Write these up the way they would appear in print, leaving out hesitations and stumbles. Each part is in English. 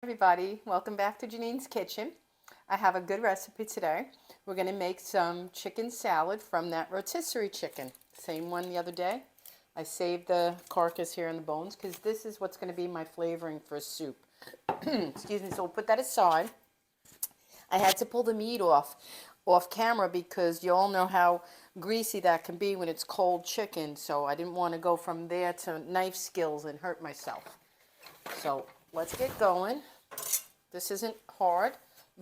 Everybody, welcome back to Janine's Kitchen. I have a good recipe today. We're going to make some chicken salad from that rotisserie chicken. Same one the other day. I saved the carcass here and the bones because this is what's going to be my flavoring for a soup. Excuse me, so we'll put that aside. I had to pull the meat off camera because you all know how greasy that can be when it's cold chicken, so I didn't want to go from there to knife skills and hurt myself. So let's get going. This isn't hard,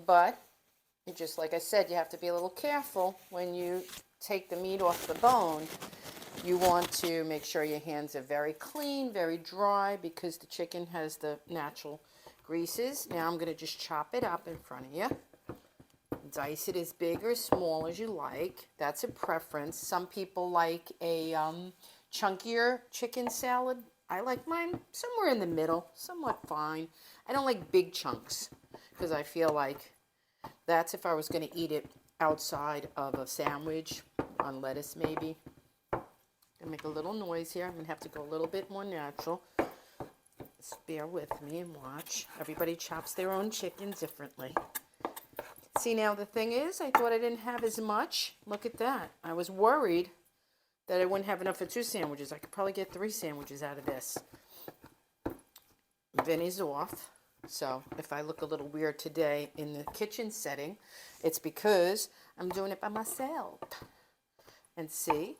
but just like I said, you have to be a little careful when you take the meat off the bone. You want to make sure your hands are very clean, very dry, because the chicken has the natural greases. Now I'm going to just chop it up in front of you. Dice it as big or small as you like. That's a preference. Some people like a chunkier chicken salad. I like mine somewhere in the middle, somewhat fine. I don't like big chunks because I feel like that's if I was going to eat it outside of a sandwich on lettuce maybe. I'm going to make a little noise here. I'm going to have to go a little bit more natural. Just bear with me and watch. Everybody chops their own chicken differently. See, now the thing is, I thought I didn't have as much. Look at that. I was worried that I wouldn't have enough for 2 sandwiches. I could probably get 3 sandwiches out of this. Vinny's off. So if I look a little weird today in the kitchen setting, it's because I'm doing it by myself. And see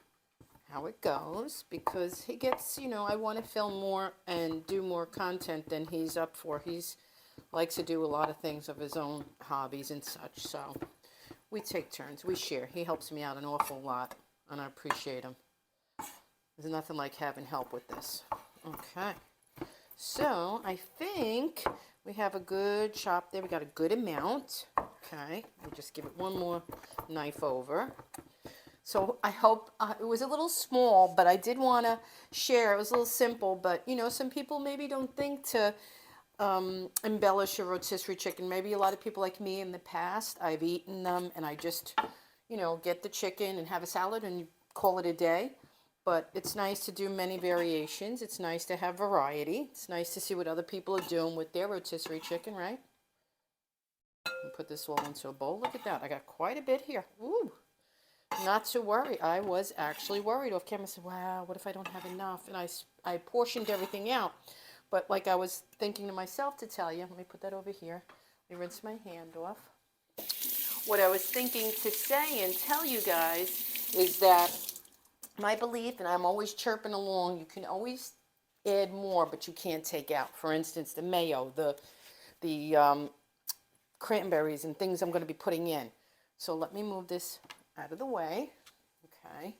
how it goes, because he gets, I want to film more and do more content than he's up for. He's likes to do a lot of things of his own hobbies and such. So we take turns. We share. He helps me out an awful lot, and I appreciate him. There's nothing like having help with this. Okay. So I think we have a good chop there. We got a good amount. Okay. We'll just give it one more knife over. So I hope it was a little small, but I did want to share. It was a little simple, but some people maybe don't think to embellish a rotisserie chicken. Maybe a lot of people like me in the past, I've eaten them and I just, get the chicken and have a salad and call it a day. But it's nice to do many variations. It's nice to have variety. It's nice to see what other people are doing with their rotisserie chicken, right? And put this all into a bowl. Look at that. I got quite a bit here. Ooh. Not to worry. I was actually worried off camera. I said, wow, what if I don't have enough? And I portioned everything out. But like I was thinking to myself to tell you, let me put that over here. Let me rinse my hand off. What I was thinking to say and tell you guys is that my belief, and I'm always chirping along, you can always add more, but you can't take out. For instance, the mayo, the cranberries and things I'm going to be putting in. So let me move this out of the way. Okay.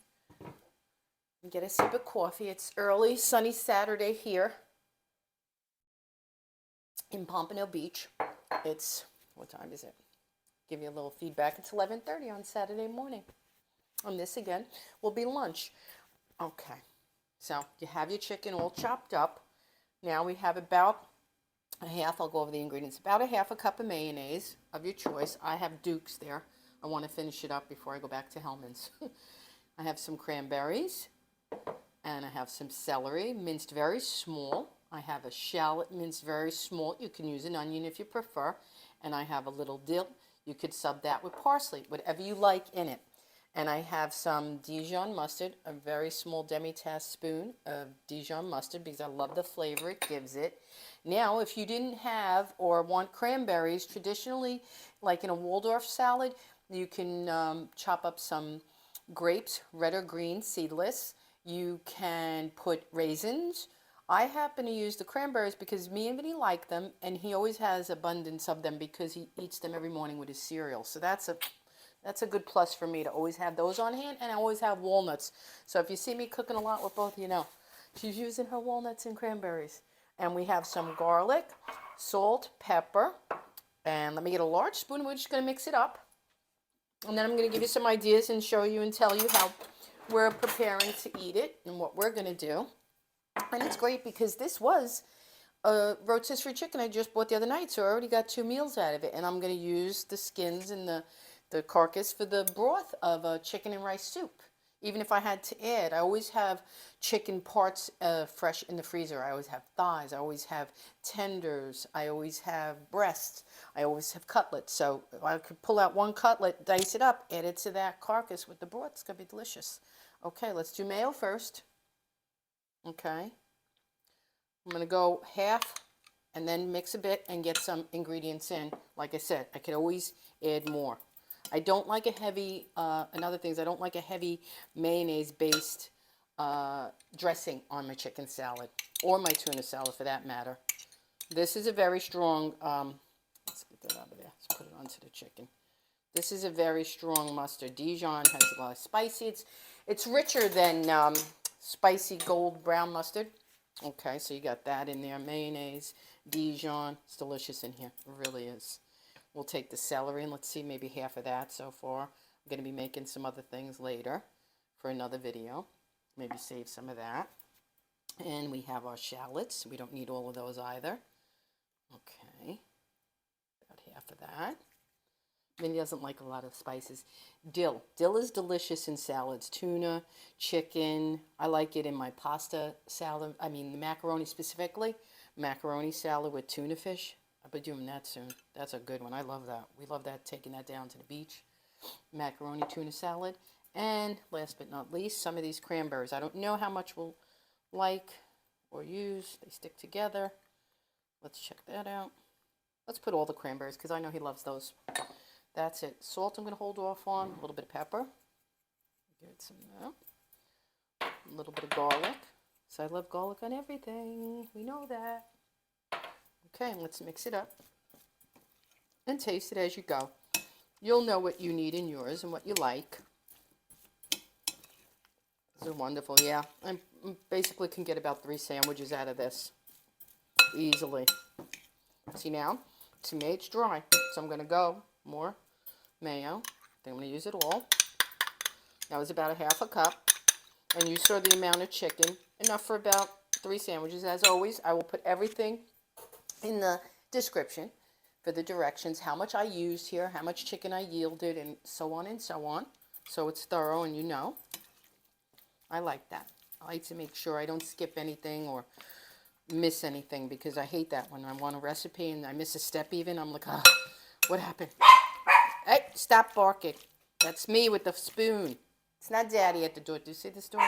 Get a sip of coffee. It's early, sunny Saturday here in Pompano Beach. It's, what time is it? Give you a little feedback. It's 11:30 on Saturday morning. And this again will be lunch. Okay, so you have your chicken all chopped up. Now we have about a half, I'll go over the ingredients, about a half a cup of mayonnaise of your choice. I have Duke's there. I want to finish it up before I go back to Hellman's. I have some cranberries, and I have some celery, minced very small. I have a shallot minced very small. You can use an onion if you prefer. And I have a little dill. You could sub that with parsley, whatever you like in it. And I have some Dijon mustard, a very small demi-tasse spoon of Dijon mustard because I love the flavor it gives it. Now, if you didn't have or want cranberries, traditionally, like in a Waldorf salad, you can chop up some grapes, red or green, seedless. You can put raisins. I happen to use the cranberries because me and Vinny like them, and he always has abundance of them because he eats them every morning with his cereal. So that's a good plus for me to always have those on hand, and I always have walnuts. So if you see me cooking a lot with both, she's using her walnuts and cranberries. And we have some garlic, salt, pepper, and let me get a large spoon. We're just going to mix it up. And then I'm going to give you some ideas and show you and tell you how we're preparing to eat it and what we're going to do. And it's great because this was a rotisserie chicken I just bought the other night, so I already got 2 meals out of it. And I'm going to use the skins and the carcass for the broth of a chicken and rice soup. Even if I had to add, I always have chicken parts fresh in the freezer. I always have thighs. I always have tenders. I always have breasts. I always have cutlets. So if I could pull out one cutlet, dice it up, add it to that carcass with the broth. It's going to be delicious. Okay, let's do mayo first. Okay. I'm going to go half and then mix a bit and get some ingredients in. Like I said, I could always add more. I don't like a heavy, another thing is I don't like a heavy mayonnaise-based dressing on my chicken salad, or my tuna salad for that matter. This is a very strong, let's get that out of there, let's put it onto the chicken. This is a very strong mustard. Dijon has a lot of spicy. It's richer than spicy gold brown mustard. Okay, so you got that in there. Mayonnaise, Dijon. It's delicious in here. It really is. We'll take the celery and let's see, maybe half of that so far. I'm going to be making some other things later for another video. Maybe save some of that. And we have our shallots. We don't need all of those either. Okay, about half of that. Minnie doesn't like a lot of spices. Dill. Dill is delicious in salads. Tuna, chicken. I like it in my pasta salad. I mean, the macaroni specifically. Macaroni salad with tuna fish. I'll be doing that soon. That's a good one. I love that. We love that, taking that down to the beach. Macaroni tuna salad. And last but not least, some of these cranberries. I don't know how much we'll like or use. They stick together. Let's check that out. Let's put all the cranberries because I know he loves those. That's it. Salt I'm going to hold off on. A little bit of pepper. Get some now. A little bit of garlic. So I love garlic on everything. We know that. Okay, let's mix it up. And taste it as you go. You'll know what you need in yours and what you like. These are wonderful. Yeah, I basically can get about 3 sandwiches out of this. Easily. See now? To me it's dry. So I'm going to go more mayo. Then I'm going to use it all. That was about a half a cup. And you saw the amount of chicken. Enough for about 3 sandwiches. As always, I will put everything in the description for the directions. How much I used here, how much chicken I yielded, and so on and so on. So it's thorough and you know. I like that. I like to make sure I don't skip anything or miss anything because I hate that when I want a recipe and I miss a step even. I'm like, oh, what happened? Hey, stop barking. That's me with the spoon. It's not Daddy at the door. Do you see this door?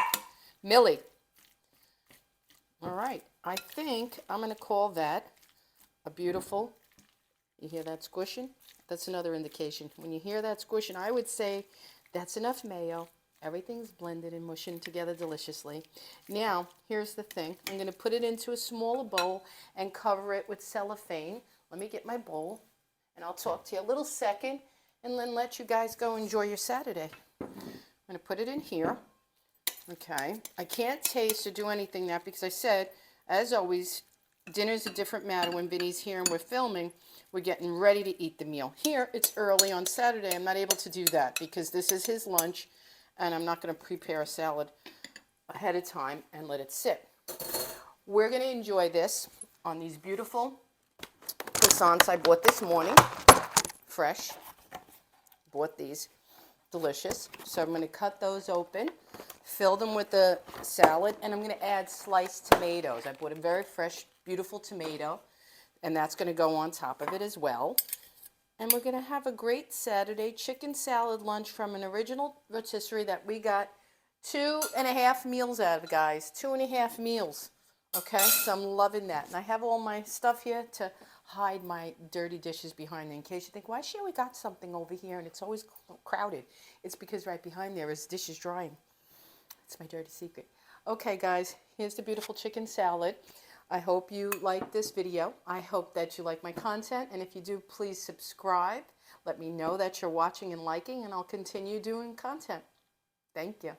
Millie. All right. I think I'm going to call that a beautiful, you hear that squishing? That's another indication. When you hear that squishing, I would say that's enough mayo. Everything's blended and mushing together deliciously. Now, here's the thing. I'm going to put it into a smaller bowl and cover it with cellophane. Let me get my bowl, and I'll talk to you a little second, and then let you guys go enjoy your Saturday. I'm going to put it in here. Okay. I can't taste or do anything now because I said, as always, dinner's a different matter when Vinny's here and we're filming. We're getting ready to eat the meal. Here, it's early on Saturday. I'm not able to do that because this is his lunch. And I'm not going to prepare a salad ahead of time and let it sit. We're going to enjoy this on these beautiful croissants I bought this morning. Fresh. Bought these. Delicious. So I'm going to cut those open, fill them with the salad, and I'm going to add sliced tomatoes. I bought a very fresh, beautiful tomato, and that's going to go on top of it as well. And we're going to have a great Saturday chicken salad lunch from an original rotisserie that we got 2.5 meals out of, guys. 2.5 meals. Okay, so I'm loving that. And I have all my stuff here to hide my dirty dishes behind there in case you think, why she always got something over here and it's always crowded? It's because right behind there is dishes drying. It's my dirty secret. Okay, guys, here's the beautiful chicken salad. I hope you like this video. I hope that you like my content. And if you do, please subscribe. Let me know that you're watching and liking, and I'll continue doing content. Thank you.